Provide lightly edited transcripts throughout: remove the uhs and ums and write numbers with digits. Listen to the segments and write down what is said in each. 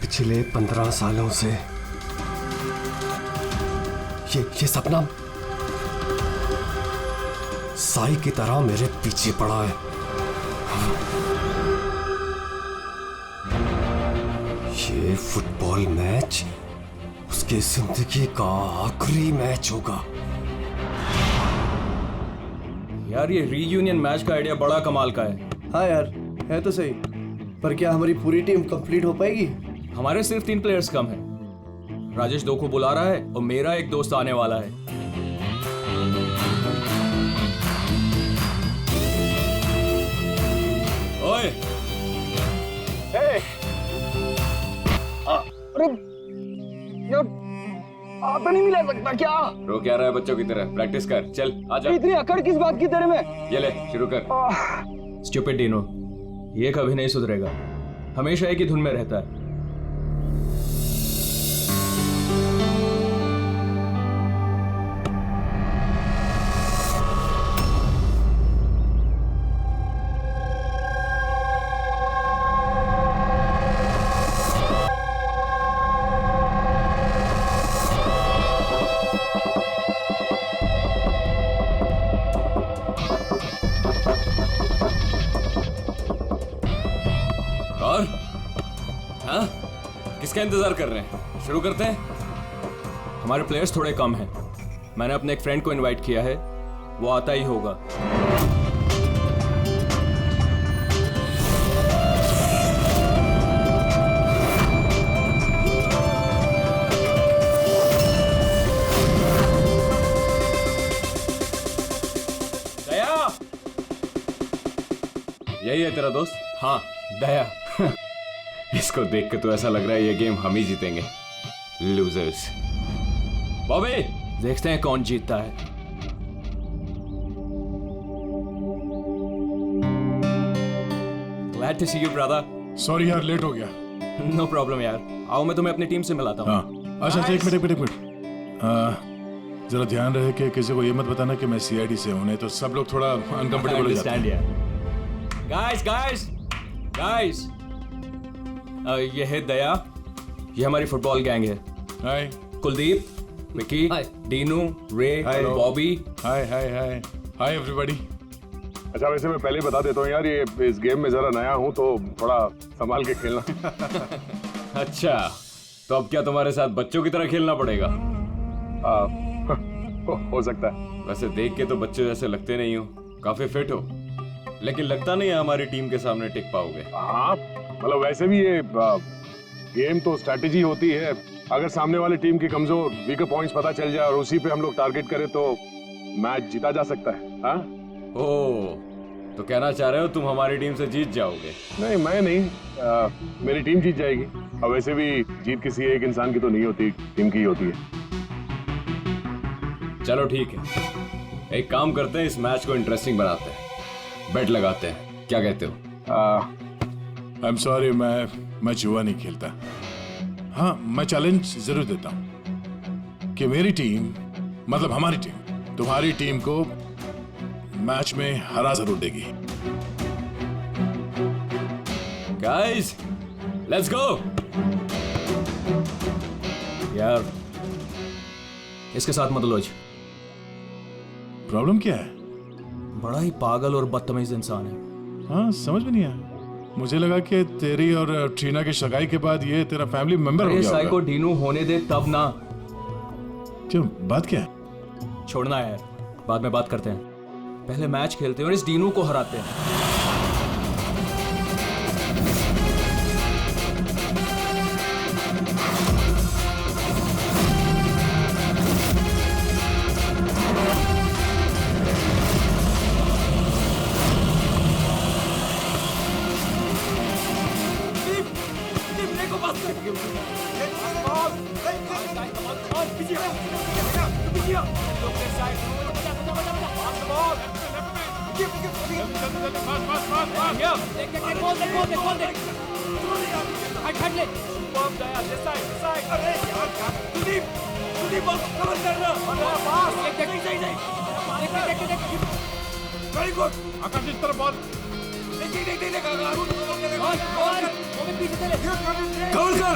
पिछले 15 सालों से ये सपना साई की तरह मेरे पीछे पड़ा है। ये फुटबॉल मैच उसकी जिंदगी का आखिरी मैच होगा। यार ये रीयूनियन मैच का आइडिया बड़ा कमाल का है। हाँ यार, है तो सही, पर क्या हमारी पूरी टीम कंप्लीट हो पाएगी? हमारे सिर्फ 3 प्लेयर्स कम हैं। राजेश 2 को बुला रहा है और मेरा एक दोस्त आने वाला है। ओए! अरे यार, आता नहीं मिला सकता क्या? रो क्या रहा है बच्चों की तरह? प्रैक्टिस कर, चल आजा। इतनी अकड़ किस बात की तेरे में? ये ले शुरू कर। स्टूपिड डिनो, ये कभी नहीं सुधरेगा, हमेशा एक ही धुन में रहता है। और हाँ, किसका इंतजार कर रहे हैं? शुरू करते हैं। हमारे प्लेयर्स थोड़े कम हैं। मैंने अपने एक फ्रेंड को इनवाइट किया है, वो आता ही होगा। दया, यही है तेरा दोस्त? हाँ दया। इसको देख के तो ऐसा लग रहा है ये गेम हम ही जीतेंगे। लूजर्स। बॉबी, देखते हैं कौन जीतता है। Glad to see you, brother. Sorry यार, लेट हो गया। No problem यार। आओ मैं तुम्हें अपनी टीम से मिलाता हूँ। हाँ, अच्छा एक मिनट। जरा ध्यान रहे कि किसी को ये मत बताना कि मैं सीआईडी से हूँ, नहीं तो सब लोग थोड़ा अनकंफर्टेबल हो जाते हैं। गाइस, ये है दया, ये हमारी फुटबॉल गैंग है। हाय कुलदीप, विकी, डीनू, रे, बॉबी। Hi everybody. अच्छा वैसे मैं पहले ही बता देता हूँ यार, ये इस गेम में जरा नया हूँ तो थोड़ा संभाल के खेलना। अच्छा, तो अब क्या तुम्हारे साथ बच्चों की तरह खेलना पड़ेगा? हो सकता है। वैसे देख के तो बच्चे जैसे लगते नहीं हो, काफी फिट हो, लेकिन लगता नहीं है हमारी टीम के सामने टिक पाओगे। हाँ, मतलब वैसे भी ये गेम तो स्ट्रैटेजी होती है। अगर सामने वाली टीम की कमजोर वीकर पॉइंट्स पता चल जाए और उसी पे हम लोग टारगेट करें तो मैच जीता जा सकता है। हाँ? ओह, तो कहना चाह रहे हो तुम हमारी टीम से जीत जाओगे? नहीं, मैं नहीं, मेरी टीम जीत जाएगी। और वैसे भी जीत किसी एक इंसान की तो नहीं होती, टीम की ही होती है। चलो ठीक है, एक काम करते हैं, इस मैच को इंटरेस्टिंग बनाते हैं, बेट लगाते हैं, क्या कहते हो? आई एम सॉरी, मैं जुआ नहीं खेलता। हाँ, मैं चैलेंज जरूर देता हूँ कि मेरी टीम, मतलब हमारी टीम, तुम्हारी टीम को मैच में हरा जरूर देगी। Guys, let's go. यार, इसके साथ मत लोज। प्रॉब्लम क्या है? बड़ा ही पागल और बदतमीज इंसान है। हाँ, समझ में नहीं आया। मुझे लगा कि तेरी और ट्रीना की सगाई के बाद ये तेरा फैमिली मेंबर हो गया होगा। को डीनू होने दे तब ना। क्यों, बात क्या है? छोड़ना यार, बाद में बात करते हैं, पहले मैच खेलते हैं और इस डीनू को हराते हैं। आकाश इस तरफ बॉल। कवर कर।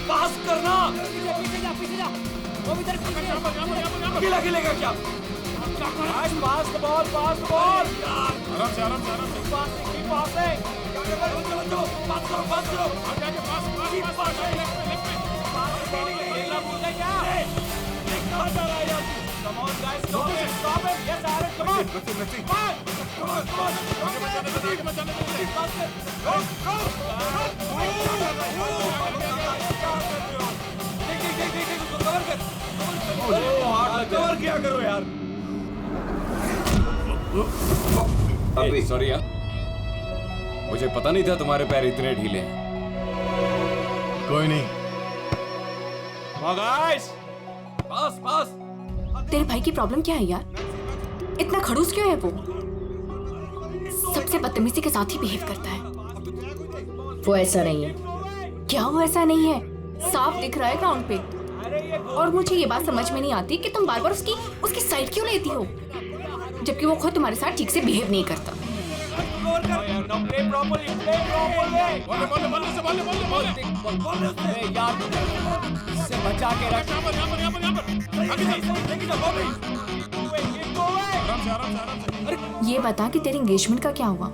पास करना। अकेला खेलेगा क्या? Pass the ball, pass the ball. आराम से आराम से आराम से। पास है। पास करो, पास करो। आगे आगे पास पास पास लेफ्ट में। Come on, guys, stop it, stop it. Yes, Aaron, come on. Come on. Come on, come on. आगे मत जाने दो, आगे मत जाने दो। देख, उसको कवर कर। कवर किया करो यार। अभी सॉरी यार, मुझे पता नहीं था तुम्हारे पैर इतने ढीले हैं। कोई नहीं। गाइस, पास पास। तेरे भाई की प्रॉब्लम क्या है यार? इतना खड़ूस क्यों है वो? सबसे बदतमीजी के साथ ही बिहेव करता है। वो ऐसा नहीं है। क्या वो ऐसा नहीं है? साफ दिख रहा है ग्राउंड पे। और मुझे ये बात समझ में नहीं आती कि तुम बार बार उसकी साइड क्यों लेती हो, जबकि वो खुद तुम्हारे साथ ठीक से बिहेव नहीं करता। बचा के रख। ये बता कि तेरी एंगेजमेंट का क्या हुआ?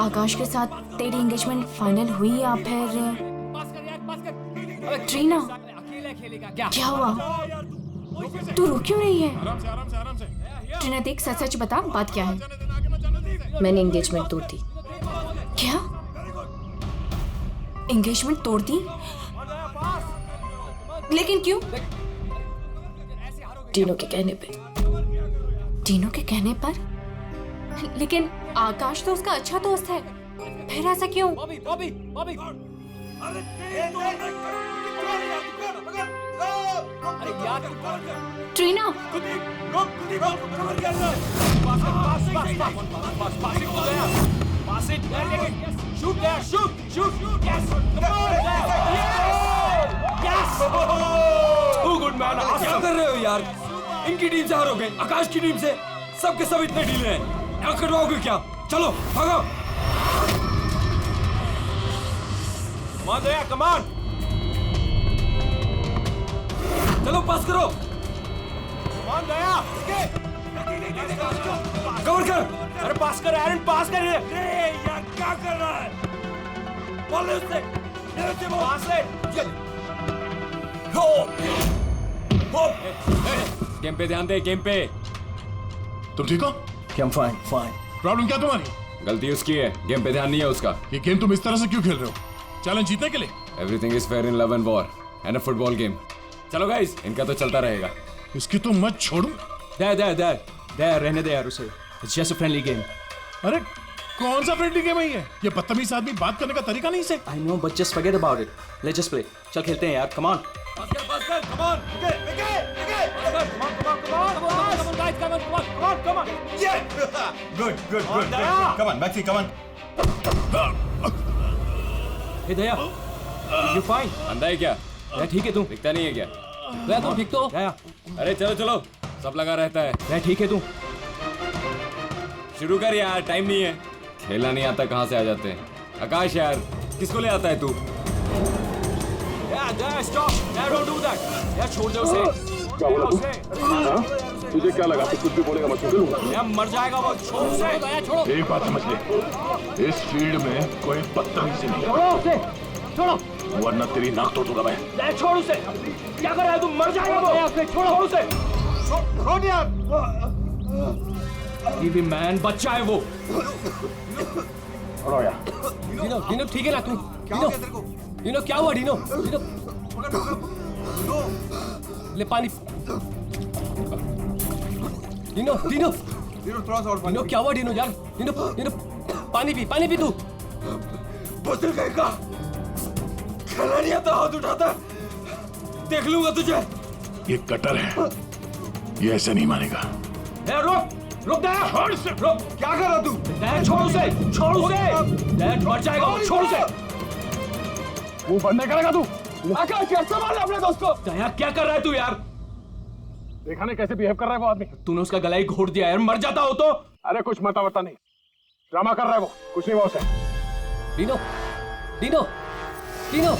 आकाश के साथ तेरी एंगेजमेंट फाइनल हुई या फिर ट्रीना? क्या हुआ? तू रो क्यों रही है? ट्रीना देख, सच सच बता, बात क्या है? मैंने एंगेजमेंट तोड़ दी। क्या? एंगेजमेंट तोड़ दी? लेकिन क्यों? टीनो के कहने पे। टीनो के कहने पर? लेकिन आकाश तो उसका अच्छा दोस्त है, फिर ऐसा क्यों? ट्रीना, क्या कर रहे हो यार? इनकी टीम से हारोगे, आकाश की टीम से। सबके सब इतने ढीले हैं, यहाँ करवाओगे क्या? चलो भागो। कमान, चलो पास करो। कवर कर। अरे पास कर एरन, पास कर। यार क्या कर रहा है? बॉल ले उससे, पास ले। गेम पे ध्यान दे, गेम पे। तुम ठीक हो? I'm fine, fine. प्रॉब्लम क्या तुम्हारी? गलती उसकी है, गेम पे ध्यान नहीं है उसका। ये गेम तुम इस तरह से क्यों खेल रहे हो? चैलेंज जीतने के लिए? Everything is fair in love and war and a football game. चलो गाइस, इनका तो चलता रहेगा। इसकी तो मत छोड़ो। There, रहने दे यार उसे। It's just a friendly game. अरे कौन सा फ्रेंडली गेम है ये? ये बदतमीज आदमी बात करने का तरीका नहीं से। I know, but just forget about it. Let's just play. चल खेलते हैं यार, come on. पास कर, come on, come on. Good. Come on, Maxi, come on. Hey Daya, you fine? अंधा है क्या? मैं ठीक है तू? दिखता नहीं है क्या? दया तू ठीक तो? दया, अरे चलो, सब लगा रहता है। मैं ठीक है तू? शुरू कर यार, टाइम नहीं है। खेलना नहीं आता कहाँ से आ जाते हैं। आकाश यार, किसको ले आता है तू? Stop, don't do that. यार छोड़ दे उसे। क्या बोला तू? हाँ? तुझे क्या लगा तू कुछ भी बोलेगा मैं सुन लूंगा? यार मर जाएगा वो, छोड़ उसे। छोड़ो। एक बात समझ ले, इस फील्ड में कोई बदतमीजी नहीं है, छोड़ो। वरना तेरी नाक तोड़ दूंगा मैं। छोड़ उसे। क्या कर रहा है तू? मर जाएगा वो। छोड़ो उसे। छोड़ यार। टीवी मैन बच्चा है वो। छोड़ो यार। डिनो ठीक है ना तू? डिनो क्या हुआ? डिनो ले पानी। डिनो क्या हुआ? डिनो यार, डिनो पानी पी तू। बुजुर्ग कहेगा, खेलना नहीं आता, हाथ उठाता। देख लूंगा तुझे। ये कटर है, ये ऐसे नहीं मानेगा। दया रुक, रुक दया, रुक। क्या कर रहा तू? दया छोड़ उसे, छोड़ उसे। दया मर जाएगा वो, छोड़ उसे। मुंह बंद नहीं करेगा तू? आकाश यार संभाल अपने दोस्त को। दया क्या कर रहा है तू यार? देखा नहीं कैसे बिहेव कर रहा है वो आदमी? तूने उसका गला ही घोट दिया यार, मर जाता हो तो। अरे कुछ मता वता नहीं, ड्रामा कर रहा है वो, कुछ नहीं हुआ उसे। Dino, Dino, Dino.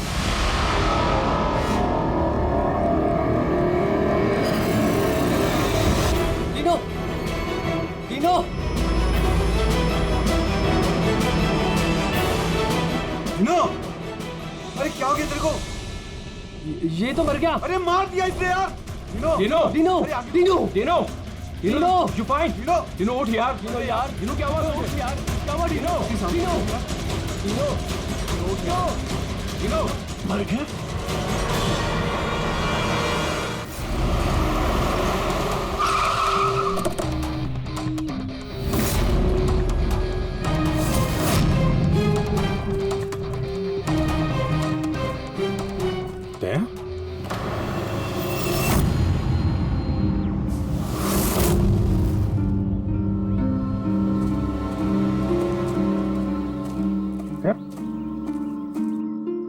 Dino, Dino. No, अरे क्या हो गया तेरे को? ये तो मर गया। अरे मार दिया इसने यार। Dino, Dino, Dino, Dino, Dino. You fine? Dino, Dino उठ यार। डीनो यार, डिनो क्या हुआ तुझे? उठ यार, क्या हुआ Dino? Dino, Dino, Dino, Dino मर गया? दया?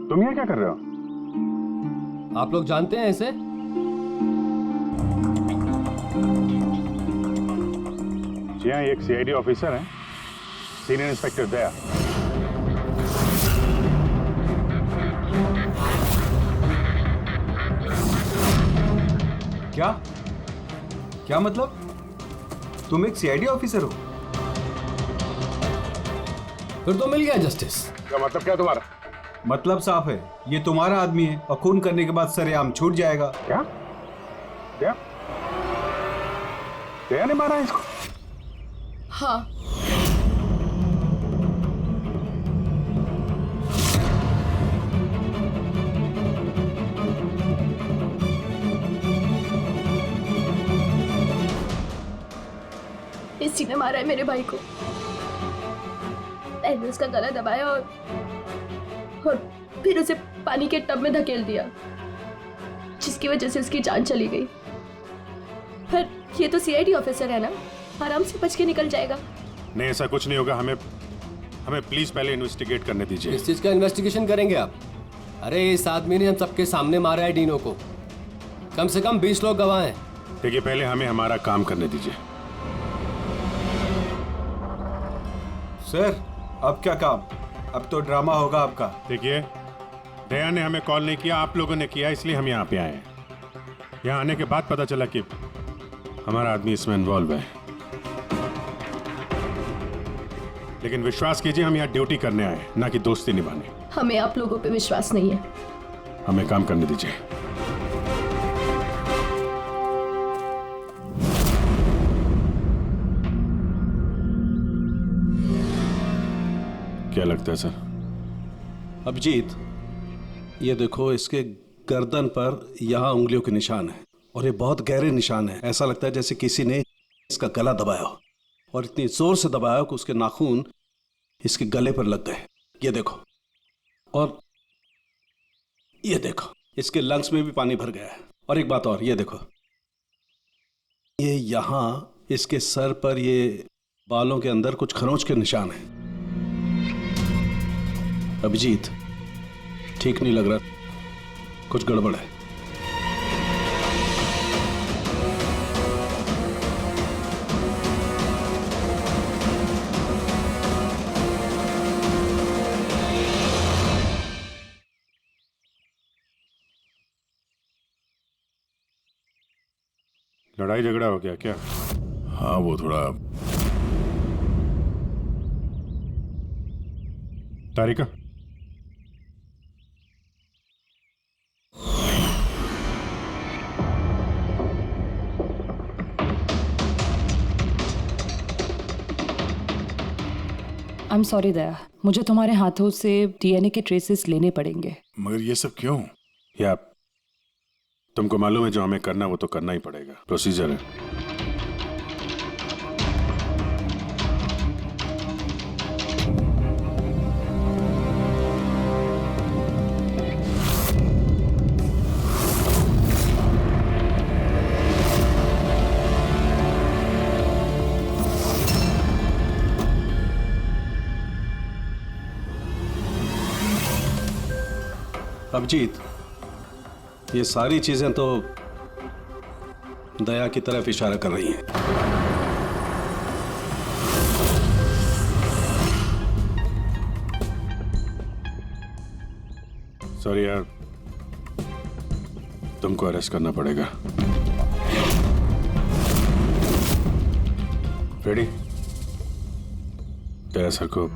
तुम ये क्या कर रहे हो? आप लोग जानते हैं ऐसे? जी हाँ, एक सीआईडी ऑफिसर है, सीनियर इंस्पेक्टर दया। क्या? क्या मतलब? तुम एक सीआईडी ऑफिसर हो? फिर तो मिल गया जस्टिस। क्या मतलब क्या तुम्हारा? मतलब साफ है, ये तुम्हारा आदमी है और खून करने के बाद सरेआम छूट जाएगा। क्या? दया? दया ने मारा है इसको? हाँ, इसी ने मारा है मेरे भाई को। मैंने उसका गला दबाया और फिर उसे पानी के टब में धकेल दिया, जिसकी वजह से उसकी जान चली गई। पर ये तो सीआईडी ऑफिसर है ना, आराम से बच के निकल जाएगा। नहीं, ऐसा कुछ नहीं होगा। हमें प्लीज पहले इन्वेस्टिगेट करने दीजिए। किस चीज का इन्वेस्टिगेशन करेंगे आप? अरे इस आदमी ने हम सबके सामने मारा है डीनो को। कम से कम 20 लोग गवाह हैं। देखिए, पहले हमें हमारा काम करने दीजिए। सर, अब क्या काम? अब तो ड्रामा होगा आपका। देखिए, दया ने हमें कॉल नहीं किया, आप लोगों ने किया, इसलिए हम यहाँ पे आए हैं। यहाँ आने के बाद पता चला कि हमारा आदमी इसमें इन्वॉल्व है। लेकिन विश्वास कीजिए, हम यहाँ ड्यूटी करने आए हैं, ना कि दोस्ती निभाने। हमें आप लोगों पे विश्वास नहीं है। हमें काम करने दीजिए। क्या लगता है सर? अभिजीत, ये देखो, इसके गर्दन पर यहाँ उंगलियों के निशान है और ये बहुत गहरे निशान है। ऐसा लगता है जैसे किसी ने इसका गला दबाया हो और इतनी जोर से दबाया कि उसके नाखून इसके गले पर लग गए। ये देखो, और ये देखो, इसके लंग्स में भी पानी भर गया है। और एक बात और, ये देखो, ये यहाँ इसके सर पर ये बालों के अंदर कुछ खरोंच के निशान हैं। अभिजीत, ठीक नहीं लग रहा, कुछ गड़बड़ है। लड़ाई झगड़ा हो गया क्या? हाँ, वो थोड़ा। तारिका, आई एम सॉरी दया, मुझे तुम्हारे हाथों से डीएनए के ट्रेसेस लेने पड़ेंगे। मगर ये सब क्यों? या तुमको मालूम है जो हमें करना वो तो करना ही पड़ेगा, प्रोसीजर है। अभिजीत, ये सारी चीजें तो दया की तरफ इशारा कर रही हैं। सॉरी यार, तुमको अरेस्ट करना पड़ेगा। रेडी? तेरा सर को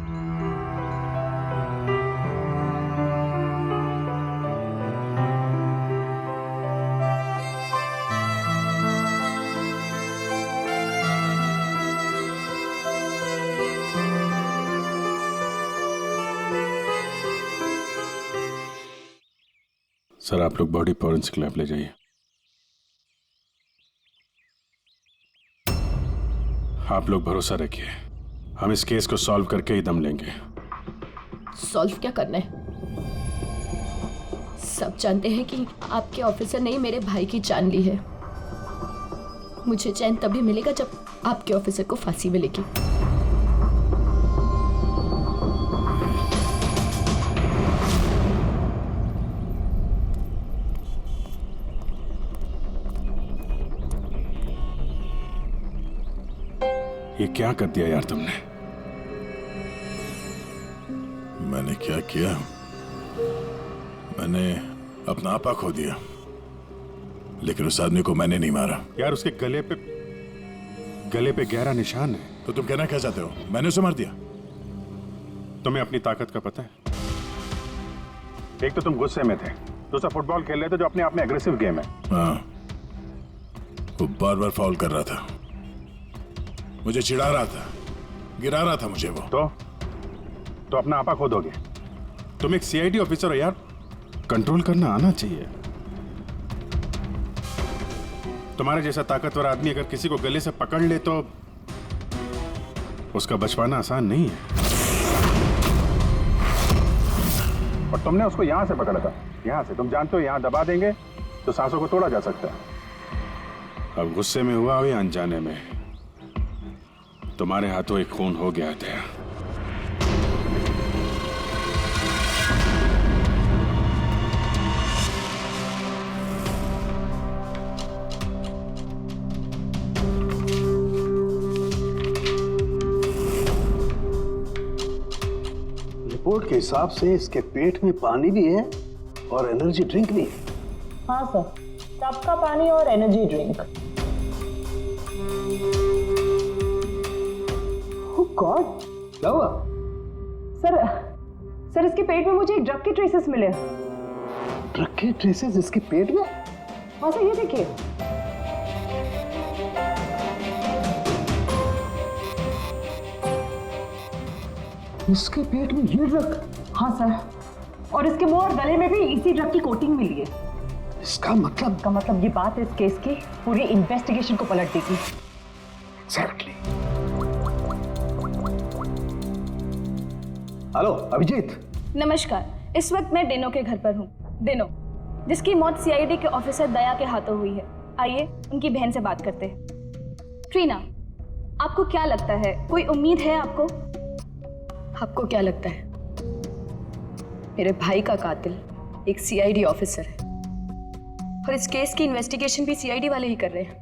सर, आप लोग बॉडी फॉरेंसिक लैब ले जाइए। आप लोग भरोसा रखिए, हम इस केस को सॉल्व करके ही दम लेंगे। सॉल्व क्या करना है? सब जानते हैं कि आपके ऑफिसर ने ही मेरे भाई की जान ली है। मुझे चैन तभी मिलेगा जब आपके ऑफिसर को फांसी मिलेगी। ये क्या कर दिया यार तुमने? मैंने क्या किया? मैंने अपना आपा खो दिया, लेकिन उस आदमी को मैंने नहीं मारा। यार उसके गले पे गहरा निशान है। तो तुम कहना क्या चाहते हो? मैंने उसे मार दिया? तुम्हें अपनी ताकत का पता है? एक तो तुम गुस्से में थे, दूसरा फुटबॉल खेल रहे थे जो अपने आप में एग्रेसिव गेम है। हाँ, वो बार बार फाउल कर रहा था, मुझे चिढ़ा रहा था, गिरा रहा था मुझे वो। तो अपना आपा खो दोगे? तुम एक सीआईडी ऑफिसर हो यार, कंट्रोल करना आना चाहिए। तुम्हारे जैसा ताकतवर आदमी अगर किसी को गले से पकड़ ले तो उसका बच पाना आसान नहीं है। और तुमने उसको यहां से पकड़ा था, यहां से। तुम जानते हो यहां दबा देंगे तो सांसों को तोड़ा जा सकता है। अब गुस्से में हुआ हो या अनजाने में, तुम्हारे हाथों एक खून हो गया था। रिपोर्ट के हिसाब से इसके पेट में पानी भी है और एनर्जी ड्रिंक भी है। हाँ सर, टब का पानी और एनर्जी ड्रिंक। गॉड, क्या हुआ? सर इसके पेट में मुझे ड्रग के ट्रेसेस मिले। ड्रग के ट्रेसेस इसके पेट में? हाँ सर, ये देखिए। इसके पेट में ये ड्रग? हाँ सर, और इसके मुंह और गले में भी इसी ड्रग की कोटिंग मिली है। इसका मतलब ये बात इस केस की पूरी इन्वेस्टिगेशन को पलट देगी। एग्जैक्टली। हेलो अभिजीत। नमस्कार, इस वक्त मैं डेनो के घर पर हूँ। डेनो, जिसकी मौत सीआईडी के ऑफिसर दया के हाथों हुई है। आइए उनकी बहन से बात करते हैं। ट्रीना, आपको क्या लगता है, कोई उम्मीद है आपको? आपको क्या लगता है? मेरे भाई का कातिल एक सीआईडी ऑफिसर है और इस केस की इन्वेस्टिगेशन भी सीआईडी वाले ही कर रहे हैं।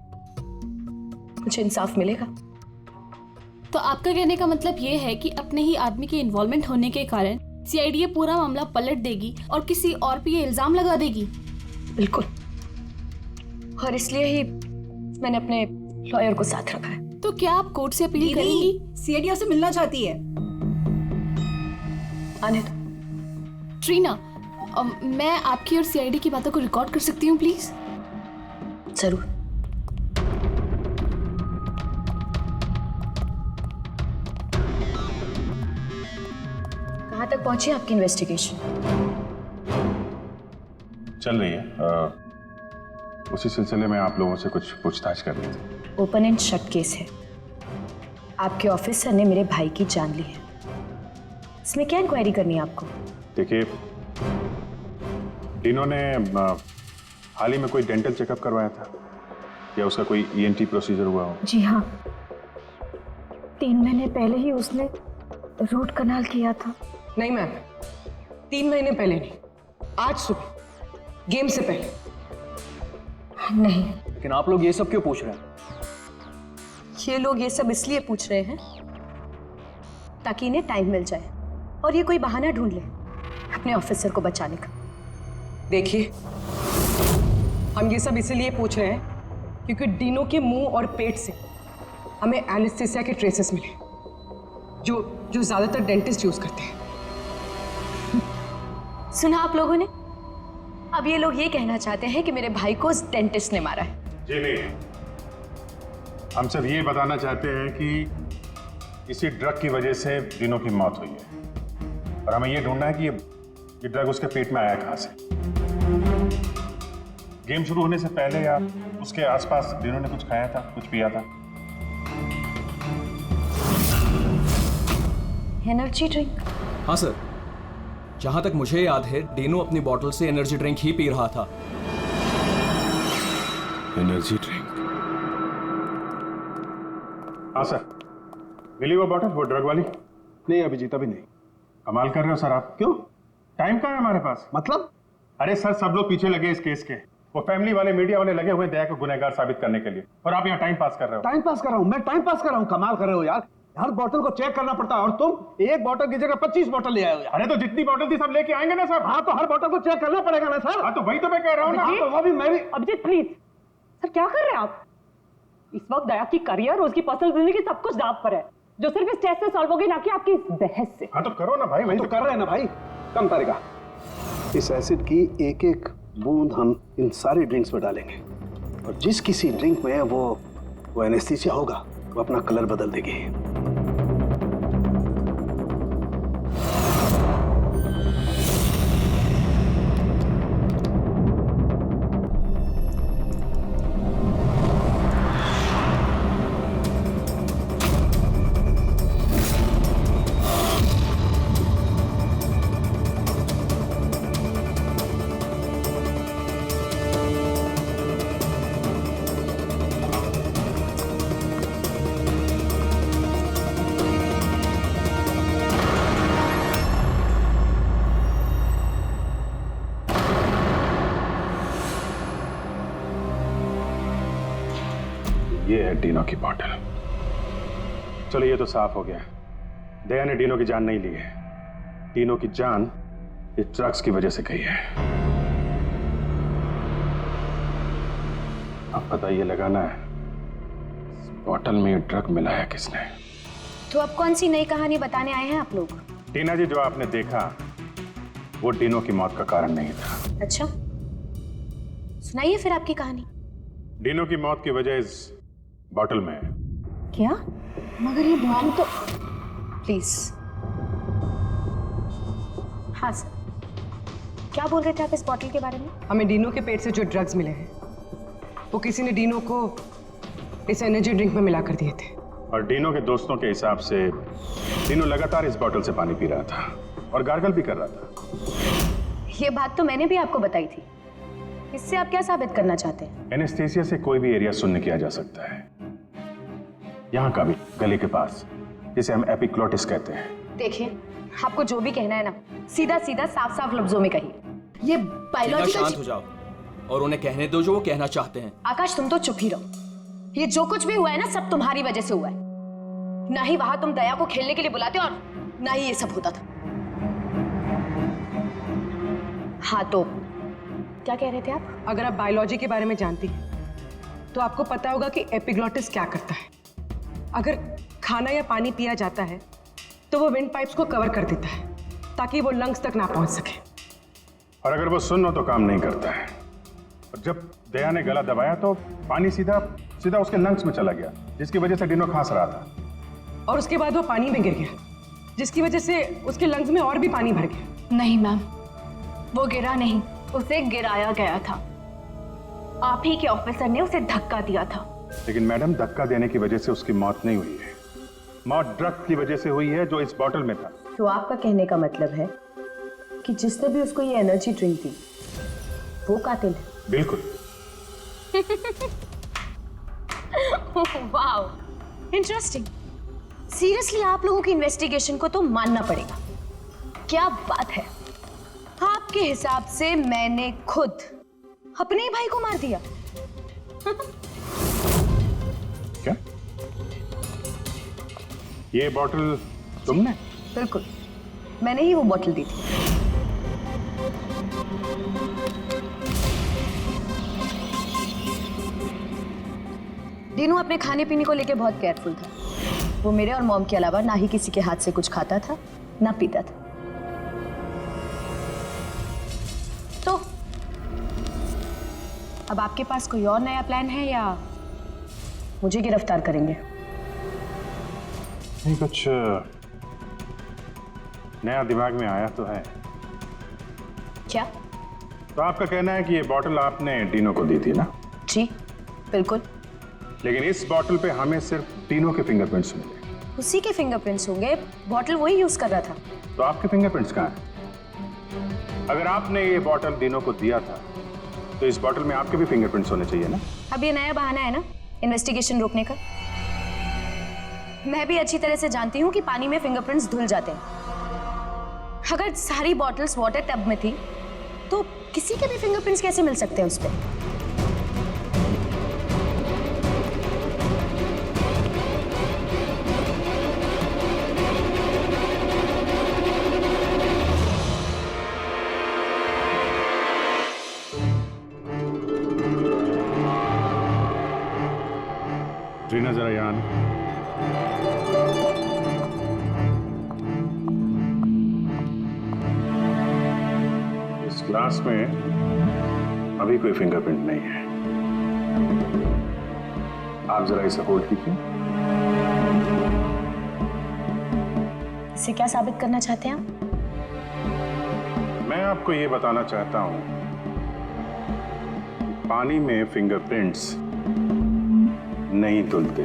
मुझे इंसाफ मिलेगा। तो आपका कहने का मतलब ये है कि अपने ही आदमी के इन्वॉल्वमेंट होने के कारण सीआईडी ये पूरा मामला पलट देगी और किसी और पे ये इल्जाम लगा देगी? बिल्कुल, और इसलिए ही मैंने अपने लॉयर को साथ रखा है। तो क्या आप कोर्ट से अपील करेंगी? सीआईडी आपसे मिलना चाहती है। आने दो। ट्रीना, मैं आपकी और सीआईडी की बातों को रिकॉर्ड कर सकती हूँ प्लीज? जरूर। कहाँ तक पहुंची आपकी इन्वेस्टिगेशन? चल रही है। उसी सिलसिले में आप लोगों से कुछ पूछताछ कर रही थी। ओपन एंड शट केस है। आपके ऑफिसर ने मेरे भाई की जान ली है। इसमें क्या इंक्वायरी करनी है आपको? देखिए, डिनो ने हाल ही में कोई डेंटल चेकअप करवाया था या उसका कोई ईएनटी प्रोसीजर हुआ हो? जी हाँ, 3 महीने पहले ही उसने रूट कनाल किया था। नहीं मैम, 3 महीने पहले नहीं, आज सुबह, गेम से पहले। नहीं, लेकिन आप लोग ये सब क्यों पूछ रहे हैं? ये लोग ये सब इसलिए पूछ रहे हैं ताकि इन्हें टाइम मिल जाए और ये कोई बहाना ढूंढ ले अपने ऑफिसर को बचाने का। देखिए, हम ये सब इसलिए पूछ रहे हैं क्योंकि डीनो के मुंह और पेट से हमें एनेस्थीसिया के ट्रेसेस मिले जो ज्यादातर डेंटिस्ट यूज करते हैं। सुना आप लोगों ने? अब ये लोग ये कहना चाहते हैं कि मेरे भाई को उस डेंटिस्ट ने मारा है। जी नहीं, हम सिर्फ ये बताना चाहते हैं कि इसी ड्रग की वजह से डीनो की मौत हुई है और हमें ये ढूंढना है कि ये ड्रग उसके पेट में आया कहां से। गेम शुरू होने से पहले या उसके आसपास डीनो ने कुछ खाया था, कुछ पिया था? Energy drink? हाँ सर, जहां तक मुझे याद है डीनो अपनी बोतल से एनर्जी ड्रिंक ही पी रहा था। Energy drink? हाँ सर, मिली वो बॉटल, वो ड्रग वाली? नहीं अभिजीत, अभी नहीं। कमाल कर रहे हो सर आप। क्यों? टाइम कहाँ है हमारे पास? मतलब? अरे सर, सब लोग पीछे लगे इस केस के, वो फैमिली वाले, मीडिया वाले लगे हुए दया को गुनहगार साबित करने के लिए, और आप यहाँ टाइम पास कर रहे हो। टाइम पास कर रहा हूँ मैं? टाइम पास कर रहा हूँ? कमाल कर रहे हो यार, हर बोतल को चेक करना पड़ता है और तुम एक बोतल की जगह 25 बोतल ले आए हो यार। अरे तो जितनी बोतल थी सब लेके आएंगे ना सर। हाँ तो हर बोतल को चेक करना पड़ेगा ना सर। हाँ तो वही तो मैं कह रहा हूँ ना। तो वो भी मैं भी। अभिजीत प्लीज, सर क्या कर रहे हैं आप? इस वक्त दया की करियर, उसकी पर्सनल जिंदगी सब कुछ दांव पर है, जो सिर्फ इस टेस्ट से सॉल्व होगी, ना कि आपकी इस बहस से। हाँ तो करो ना भाई, वही तो कर रहे हैं ना भाई। कम तरीका, इस एसिड की एक एक बूंद हम इन सारी ड्रिंक्स में डालेंगे और जिस किसी ड्रिंक में वो एनेस्थीसिया होगा वो अपना कलर बदल देगी। ये है डीनो की बॉटल। चलो ये तो साफ हो गया, दया ने डीनो की जान नहीं ली है। डीनो की जान इस ड्रग्स की वजह से गई है। अब पता ये लगाना है इस बॉटल में ये ड्रग मिलाया किसने। तो अब कौन सी नई कहानी बताने आए हैं आप लोग? टीना जी, जो आपने देखा वो डीनो की मौत का कारण नहीं था। अच्छा, सुनाइए फिर आपकी कहानी। डीनो की मौत की वजह इस बॉटल में है। क्या? मगर ये बॉटल तो... प्लीज। हाँ सर, क्या बोल रहे थे आप इस बॉटल के बारे में? हमें डीनो के पेट से जो ड्रग्स मिले हैं वो किसी ने डीनो को इस एनर्जी ड्रिंक में मिला कर दिए थे। और डीनो के दोस्तों के हिसाब से डीनो लगातार इस बॉटल से पानी पी रहा था और गार्गल भी कर रहा था। ये बात तो मैंने भी आपको बताई थी। इससे आप क्या साबित करना चाहते हैं? एनेस्थीसिया से कोई भी एरिया शून्य किया जा सकता है, यहाँ का भी, गले के पास, जिसे हम एपिग्लोटिस कहते हैं। देखिए, आपको जो भी कहना है ना, सीधा सीधा साफ साफ लफ्जों में कहिए। ये बायोलॉजिकल... शांत हो जाओ और उन्हें कहने दो जो वो कहना चाहते हैं। आकाश, तुम तो चुप ही रहो। ये जो कुछ भी हुआ है ना, सब तुम्हारी वजह से हुआ है। ना ही वहां तुम दया को खेलने के लिए बुलाते और ना ही ये सब होता था। हाँ तो क्या कह रहे थे आप? अगर आप बायोलॉजी के बारे में जानती हैं तो आपको पता होगा कि एपिग्लोटिस क्या करता है। अगर खाना या पानी पिया जाता है तो वो विंड पाइप्स को कवर कर देता है ताकि वो लंग्स तक ना पहुंच सके। और अगर वो सुन हो तो काम नहीं करता है। और जब दया ने गला दबाया तो पानी सीधा सीधा उसके लंग्स में चला गया, जिसकी वजह से डीनो खांस रहा था। और उसके बाद वो पानी में गिर गया, जिसकी वजह से उसके लंग्स में और भी पानी भर गया। नहीं मैम, वो गिरा नहीं, उसे गिराया गया था। आप ही के ऑफिसर ने उसे धक्का दिया था। लेकिन मैडम, धक्का देने की वजह से उसकी मौत नहीं हुई है। मौत ड्रग की वजह से हुई है जो इस बॉटल में था। तो आपका कहने का मतलब है कि जिसने भी उसको ये एनर्जी ड्रिंक दी वो कातिल है? बिल्कुल। Wow, interesting. सीरियसली आप लोगों की इन्वेस्टिगेशन को तो मानना पड़ेगा। क्या बात है। आप आपके हिसाब से मैंने खुद अपने ही भाई को मार दिया? क्या? ये बॉटल तुमने? बिल्कुल, मैंने ही वो बॉटल दी थी। डीनू अपने खाने पीने को लेके बहुत केयरफुल था। वो मेरे और मॉम के अलावा ना ही किसी के हाथ से कुछ खाता था ना पीता था। तो अब आपके पास कोई और नया प्लान है या मुझे गिरफ्तार करेंगे? नहीं, कुछ नया दिमाग में आया तो है। क्या? तो आपका कहना है कि ये बॉटल आपने डीनो को दी थी ना? जी बिल्कुल। लेकिन इस बॉटल पे हमें सिर्फ डीनो के फिंगरप्रिंट्स मिले। उसी के फिंगरप्रिंट्स होंगे, बॉटल वही यूज कर रहा था। तो आपके फिंगरप्रिंट्स कहाँ हैं? अगर आपने ये बॉटल डीनो को दिया था तो इस बॉटल में आपके भी फिंगरप्रिंट्स होने चाहिए ना? अब ये नया बहाना है ना इन्वेस्टिगेशन रोकने का। मैं भी अच्छी तरह से जानती हूँ कि पानी में फिंगरप्रिंट्स धुल जाते हैं। अगर सारी बॉटल्स वाटर टब में थी तो किसी के भी फिंगरप्रिंट्स कैसे मिल सकते हैं उस पर? ट्रीना जरा यहाँ आना। इस ग्लास में अभी कोई फिंगरप्रिंट नहीं है। आप जरा इसे होल्ड कीजिए। इसे क्या साबित करना चाहते हैं आप? मैं आपको ये बताना चाहता हूं पानी में फिंगरप्रिंट्स नहीं धुलते।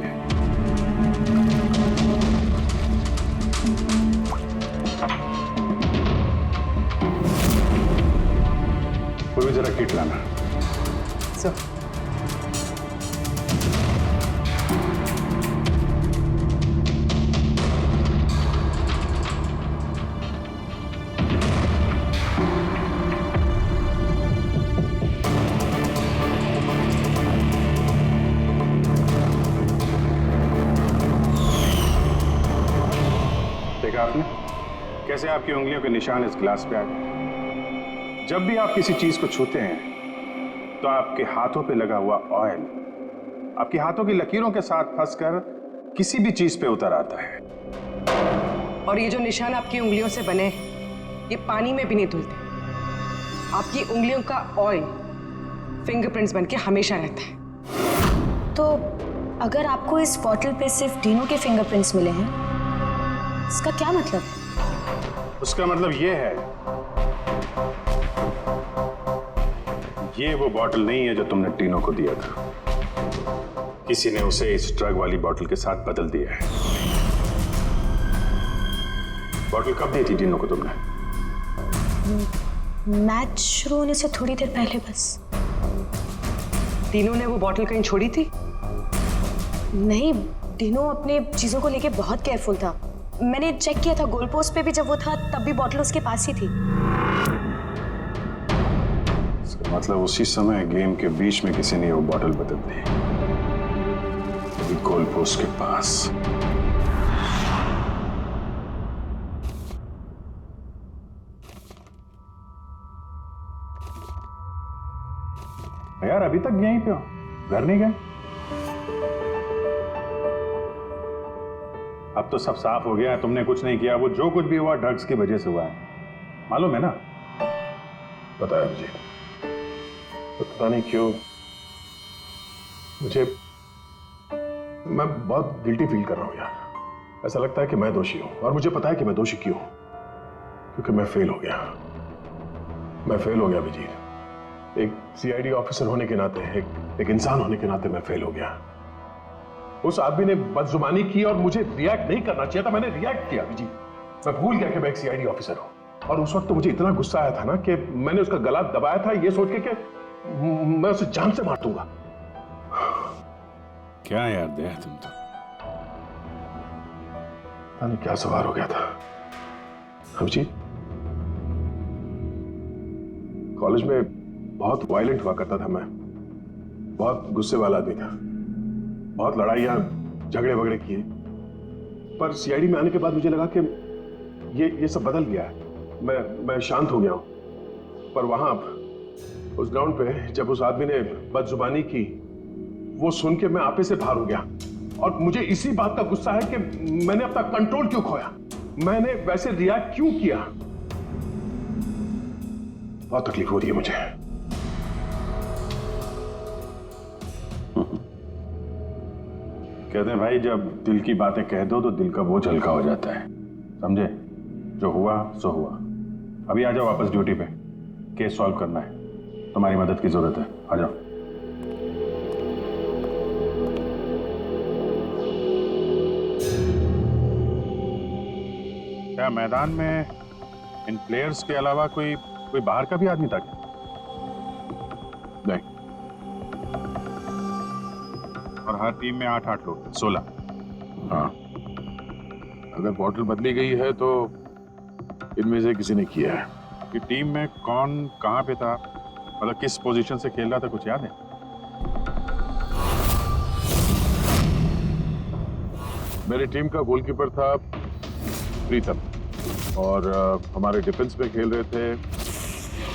कोई भी जरा किट लाना। सर आपने कैसे आपकी उंगलियों के निशान इस ग्लास पे आ गए। जब भी आप किसी चीज को छूते हैं तो आपके हाथों पे लगा हुआ ऑयल आपके हाथों की लकीरों के साथ फंसकर किसी भी चीज पे उतर आता है। और ये जो निशान आपकी उंगलियों से बने ये पानी में भी नहीं धुलते। आपकी उंगलियों का ऑयल फिंगरप्रिंट्स बनके हमेशा रहता है। तो अगर आपको इस बॉटल पे सिर्फ डीनो के फिंगरप्रिंट्स मिले हैं, इसका क्या मतलब? उसका मतलब ये है ये वो बॉटल नहीं है जो तुमने डीनो को दिया था। किसी ने उसे इस ड्रग वाली बॉटल के साथ बदल दिया है। बॉटल कब दी थी डीनो को तुमने? मैच शुरू होने से थोड़ी देर पहले बस। डीनो ने वो बॉटल कहीं छोड़ी थी? नहीं, डीनो अपने चीजों को लेके बहुत केयरफुल था। मैंने चेक किया था, गोल पोस्ट पे भी जब वो था तब भी बॉटल उसके पास ही थी। इसका मतलब उसी समय गेम के बीच में किसी ने वो बॉटल बदल दी, गोल पोस्ट के पास। यार अभी तक यहीं पे हो, घर नहीं गए? अब तो सब साफ हो गया है, तुमने कुछ नहीं किया। वो जो कुछ भी हुआ ड्रग्स की वजह से हुआ है, मालूम है ना? पता है मुझे, तो पता नहीं क्यों मैं बहुत गिल्टी फील कर रहा हूं यार। ऐसा लगता है कि मैं दोषी हूं, और मुझे पता है कि मैं दोषी क्यों, क्योंकि मैं फेल हो गया। मैं फेल हो गया अभिजीत। एक सीआईडी ऑफिसर होने के नाते, एक इंसान होने के नाते मैं फेल हो गया। उस आदमी ने बदजुबानी की और मुझे रिएक्ट नहीं करना चाहिए था, मैंने रिएक्ट किया अभिजीत। मैं भूल गया कि मैं एक सीआईडी ऑफिसर हूं, और उस वक्त तो मुझे इतना गुस्सा आया था ना कि मैंने उसका गला दबाया था ये सोच के कि मैं उसे जान से मार दूंगा। क्या यार दया, तुम तो पता नहीं क्या सवार हो गया था अभिजीत। कॉलेज में बहुत वायलेंट हुआ करता था मैं, बहुत गुस्से वाला आदमी था, बहुत लड़ाइयाँ झगड़े वगड़े किए। पर सीआईडी में आने के बाद मुझे लगा कि ये सब बदल गया है, मैं शांत हो गया हूँ। पर वहां उस ग्राउंड पे जब उस आदमी ने बदजुबानी की, वो सुन के मैं आपे से बाहर हो गया। और मुझे इसी बात का गुस्सा है कि मैंने अपना कंट्रोल क्यों खोया, मैंने वैसे रिएक्ट क्यों किया। बहुत तकलीफ हो रही है मुझे। कहते हैं भाई, जब दिल की बातें कह दो तो दिल का बोझ हल्का हो जाता है, समझे? जो हुआ सो हुआ। अभी आ जाओ वापस ड्यूटी पे, केस सॉल्व करना है, तुम्हारी मदद की जरूरत है, आ जाओ। क्या मैदान में इन प्लेयर्स के अलावा कोई बाहर का भी आदमी था क्या? नहीं। और हर टीम में 8-8 लोग, 16। हाँ, अगर बॉटल बदली गई है तो इनमें से किसी ने किया है। कि टीम में कौन कहां पे था, मतलब किस पोजीशन से खेल रहा था, कुछ याद है? मेरी टीम का गोलकीपर था प्रीतम, और हमारे डिफेंस में खेल रहे थे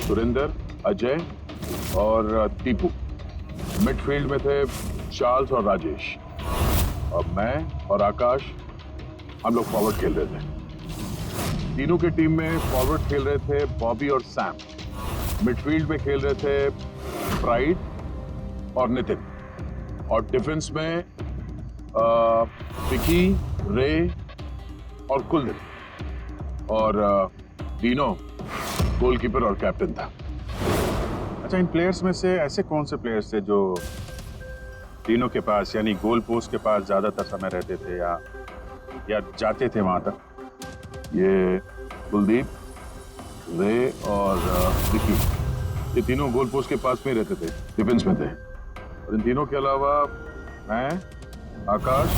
सुरेंद्र, अजय और टीपू। मिडफील्ड में थे चार्ल्स और राजेश, और मैं और आकाश, हम लोग फॉरवर्ड खेल रहे थे। तीनों की टीम में फॉरवर्ड खेल रहे थे बॉबी और सैम, मिडफील्ड में खेल रहे थे प्राइड और नितिन, और डिफेंस में विकी, रे और कुलदीप, और डीनो गोलकीपर और कैप्टन था। अच्छा, इन प्लेयर्स में से ऐसे कौन से प्लेयर्स थे जो तीनों के पास, यानी गोल पोस्ट के पास ज्यादातर समय रहते थे या जाते थे वहां तक? ये कुलदीप, रे और विकी, ये तीनों गोल पोस्ट के पास में रहते थे, डिफेंस में थे। और इन तीनों के अलावा मैं, आकाश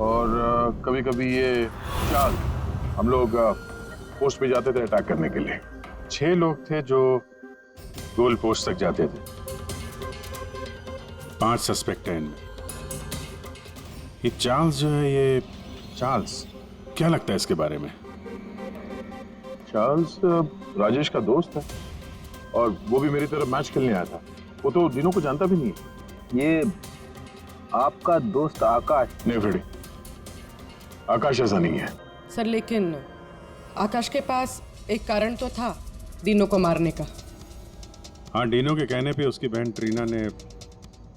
और कभी कभी ये चार्ल्स, हम लोग पोस्ट पे जाते थे अटैक करने के लिए। 6 लोग थे जो गोल पोस्ट तक जाते थे। 5 सस्पेक्ट हैं इनमें। ये चार्ल्स जो है, ये चार्ल्स क्या लगता है इसके बारे में? चार्ल्स राजेश का दोस्त है, और वो भी मेरी तरफ मैच खेलने आया था। वो तो दिनों को जानता भी नहीं है। ये आपका दोस्त आकाश? नहीं फ्रेडी, आकाश ऐसा नहीं है सर। लेकिन आकाश के पास एक कारण तो था डीनो को मारने का। हाँ, डीनो के कहने पे उसकी बहन ट्रीना ने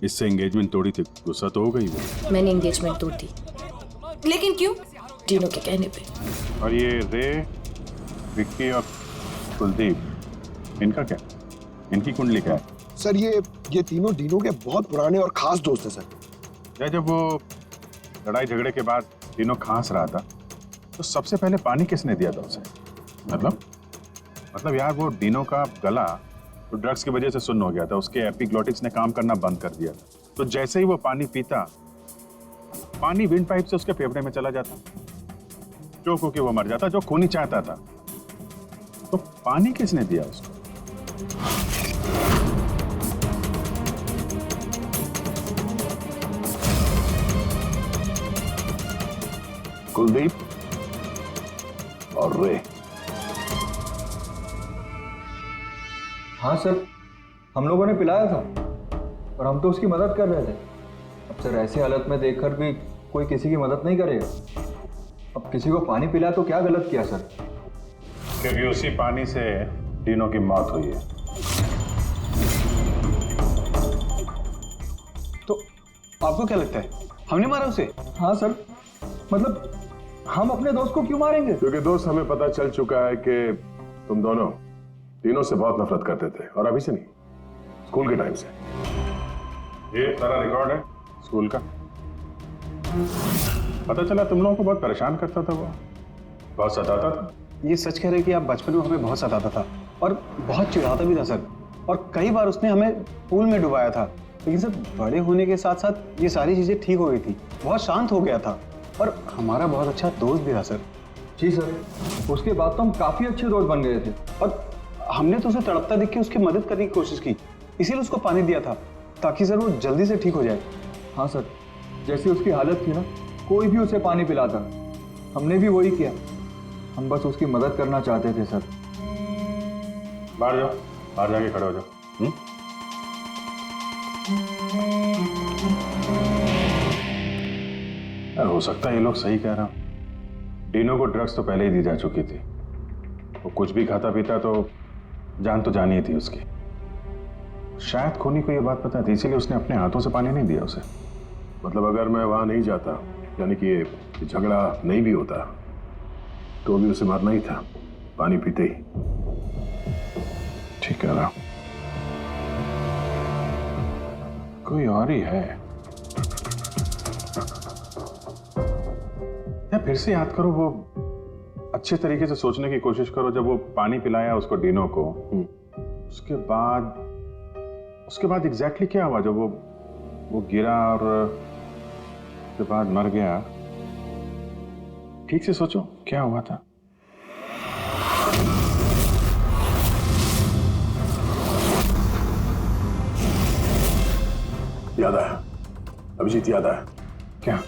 इससे एंगेजमेंट तोड़ी थी। गुस्सा तो हो गई वो। मैंने एंगेजमेंट तोड़ दी, लेकिन क्यों? डीनो के कहने पे। और ये रे, विक्की और कुलदीप, इनका क्या? इनकी कुंडली क्या है? सर ये तीनों डीनो के बहुत पुराने और खास दोस्त हैं सर। जब वो लड़ाई झगड़े के बाद डीनो खांस रहा था, तो सबसे पहले पानी किसने दिया था उसे? मतलब यार, वो डीनो का गला तो ड्रग्स की वजह से सुन्न हो गया था, उसके एपिग्लोटिक्स ने काम करना बंद कर दिया था। तो जैसे ही वो पानी पीता, पानी विंड पाइप से उसके फेफड़े में चला जाता, चोक होके वो मर जाता, जो खून ही चाहता था। तो पानी किसने दिया उसको? कुलदीप और रे। हाँ सर, हम लोगों ने पिलाया था और हम तो उसकी मदद कर रहे थे। अब सर ऐसी हालत में देखकर भी कोई किसी की मदद नहीं करेगा। अब किसी को पानी पिलाया तो क्या गलत किया सर? क्योंकि उसी पानी से डीनो की मौत हुई है। तो आपको क्या लगता है हमने मारा उसे? हाँ सर, मतलब हम अपने दोस्त को क्यों मारेंगे? क्योंकि दोस्त, हमें पता चल चुका है कि तुम दोनों डीनो से बहुत नफरत करते थे, और अभी से नहीं, स्कूल के टाइम से। ये सारा रिकॉर्ड है स्कूल का। पता चला तुम लोगों को बहुत परेशान करता था, वो बहुत सताता था। ये सच कह रहे कि आप बचपन में हमें बहुत सताता था और बहुत चिढ़ाता भी था सर, और कई बार उसने हमें पूल में डुबाया था। लेकिन सर, बड़े होने के साथ साथ ये सारी चीजें ठीक हो गई थी, बहुत शांत हो गया था, और हमारा बहुत अच्छा दोस्त भी था सर। जी सर, उसके बाद तो हम काफी अच्छे दोस्त बन गए थे। और हमने तो उसे तड़पता देख के उसकी मदद करने की कोशिश की, इसीलिए उसको पानी दिया था ताकि सर वो जल्दी से ठीक हो जाए। हाँ सर, जैसी उसकी हालत थी ना, कोई भी उसे पानी पिलाता, हमने भी वही किया। हम बस उसकी मदद करना चाहते थे सर। बाहर जाओ, बाहर जाके खड़े हो जाओ। यार हो सकता है ये लोग सही कह रहा हूं। डीनो को ड्रग्स तो पहले ही दी जा चुकी थी। वो कुछ भी खाता पीता तो जान ही थी उसकी। शायद खोनी को ये बात पता थी, इसीलिए उसने अपने हाथों से पानी नहीं दिया उसे। मतलब अगर मैं वहां नहीं जाता, यानी कि ये झगड़ा नहीं भी होता, तो भी उसे मारना ही था पानी पीते ही। ठीक है ना, कोई और ही है। या फिर से याद करो, वो अच्छे तरीके से सोचने की कोशिश करो। जब वो पानी पिलाया उसको डीनो को, उसके बाद एग्जैक्टली क्या हुआ? जब वो गिरा और उसके बाद मर गया, ठीक से सोचो क्या हुआ था। याद आया अभिजीत, याद आया। क्या?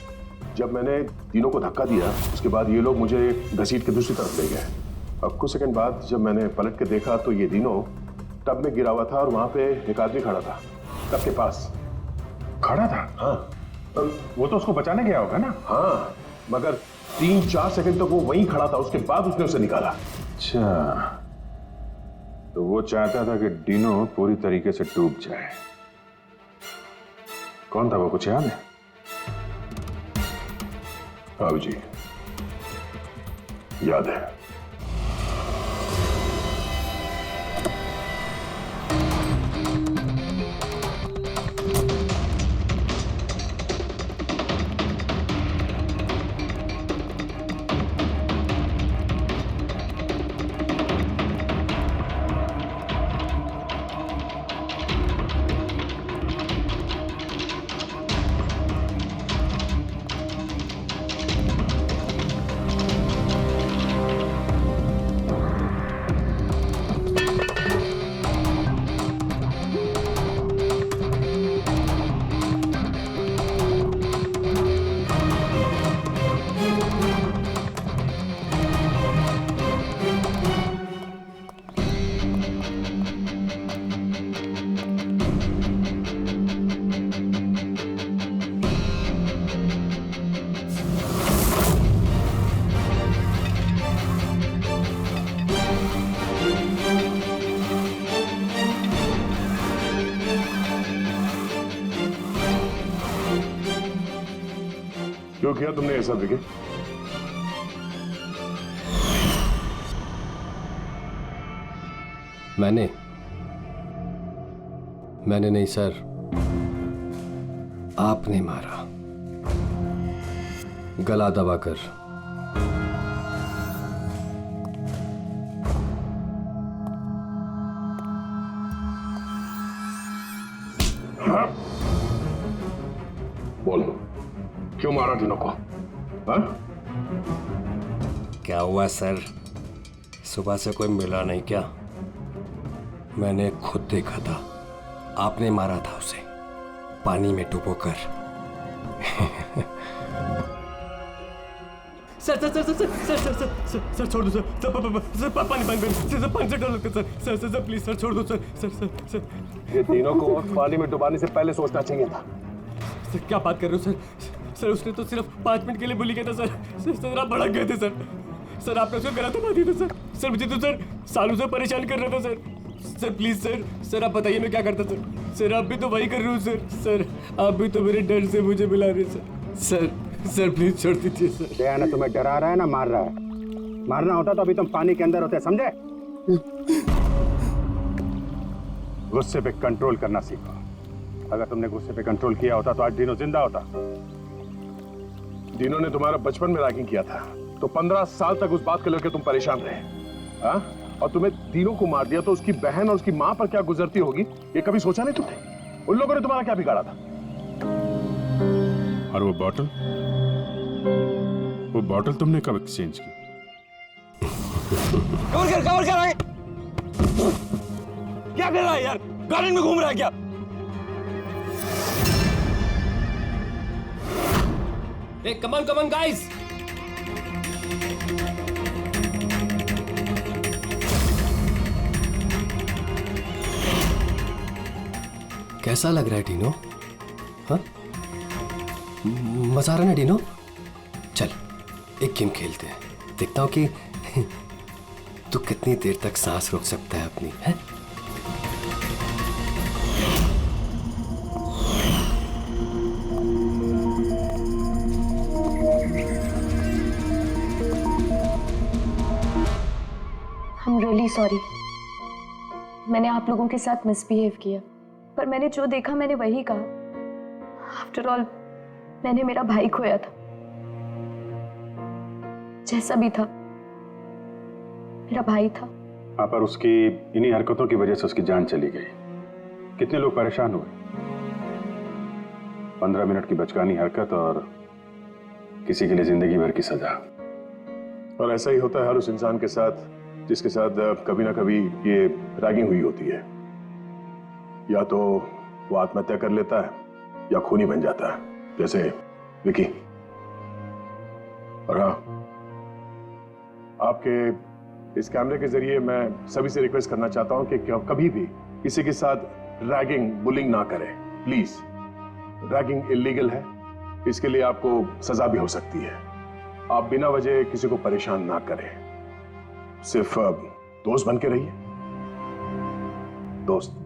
जब मैंने तीनों को धक्का दिया, उसके बाद ये लोग मुझे घसीट के दूसरी तरफ ले गए। अब कुछ सेकंड बाद जब मैंने पलट के देखा तो ये तीनों टब में गिरा हुआ था और वहां पे एक आदमी खड़ा था टब के पास। खड़ा था? हाँ। वो तो उसको बचाने गया होगा ना? हाँ, मगर 3-4 सेकंड तक वो वहीं खड़ा था, उसके बाद उसने उसे निकाला। अच्छा, तो वो चाहता था कि डीनो पूरी तरीके से डूब जाए। कौन था वो, कुछ याद है? हाँ जी, याद है। क्यों किया तुमने ऐसा विकी? मैंने नहीं सर, आपने मारा, गला दबाकर। हाँ? बोलो, क्यों मारा तीनों को? हाँ? क्या हुआ सर, सुबह से कोई मिला नहीं क्या? मैंने खुद देखा था, आपने मारा था उसे पानी में डुबोकर। Sir sir sir sir sir sir sir sir sir छोड़ दो सर, सर पानी से डर लगता है सर प्लीज सर छोड़ दो सर सर सर सर। ये तीनों को पानी में डुबाने से पहले सोचना चाहिए था। सर क्या बात कर रहे हो सर उसने तो सिर्फ 5 मिनट के लिए बोली गया था सर आप भड़क गए थे सर आपने उसको गलत दबा दिया था सर मुझे तो सर सालों से परेशान कर रहा था सर प्लीज सर आप बताइए मैं क्या करता सर आप भी तो वही कर रहे हो सर आप भी तो मेरे डर से मुझे मिला रहे सर प्लीज छोड़ दीजिए सर। दयानंद तुम्हें डरा रहा है ना मार रहा है? मारना होता तो अभी तुम पानी के अंदर होते, समझे? गुस्से पे कंट्रोल करना सीखो। अगर तुमने गुस्से पे कंट्रोल किया होता तो आज डीनो जिंदा होता। डीनो ने तुम्हारा बचपन में रैगिंग किया था तो 15 साल तक उस बात को लेकर तुम परेशान रहे, हाँ? और तुम्हें तीनों को मार दिया तो उसकी बहन और उसकी मां पर क्या गुजरती होगी ये कभी सोचा नहीं तुमने? उन लोगों ने तुम्हारा क्या बिगाड़ा था? और वो बॉटल तुमने कब एक्सचेंज की? कवर कर क्या कर रहा है यार? गार्डन में घूम रहा है क्या? Hey, come on, guys! कैसा लग रहा है डीनो? हाँ? मजा आ रहा है ना डीनो? चल, एक गेम खेलते हैं। देखता हूँ कि तू कितनी देर तक सांस रोक सकता है अपनी, है? I'm really sorry. मैंने आप लोगों के साथ मिसबिहेव किया, पर मैंने जो देखा मैंने वही कहा। आफ्टर ऑल मैंने मेरा भाई खोया था। जैसा भी था, मेरा भाई था। हाँ, पर उसकी इन्हीं हरकतों की वजह से उसकी जान चली गई। कितने लोग परेशान हुए। 15 मिनट की बचकानी हरकत और किसी के लिए जिंदगी भर की सजा। और ऐसा ही होता है हर उस इंसान के साथ जिसके साथ कभी ना कभी ये रैगिंग हुई होती है। या तो वो आत्महत्या कर लेता है या खूनी बन जाता है, जैसे विकी। और हाँ, आपके इस कैमरे के जरिए मैं सभी से रिक्वेस्ट करना चाहता हूं कि कभी भी किसी के साथ रैगिंग, बुलिंग ना करें, प्लीज। रैगिंग इलीगल है, इसके लिए आपको सजा भी हो सकती है। आप बिना वजह किसी को परेशान ना करें, सिर्फ दोस्त बन के रहिए। दोस्त।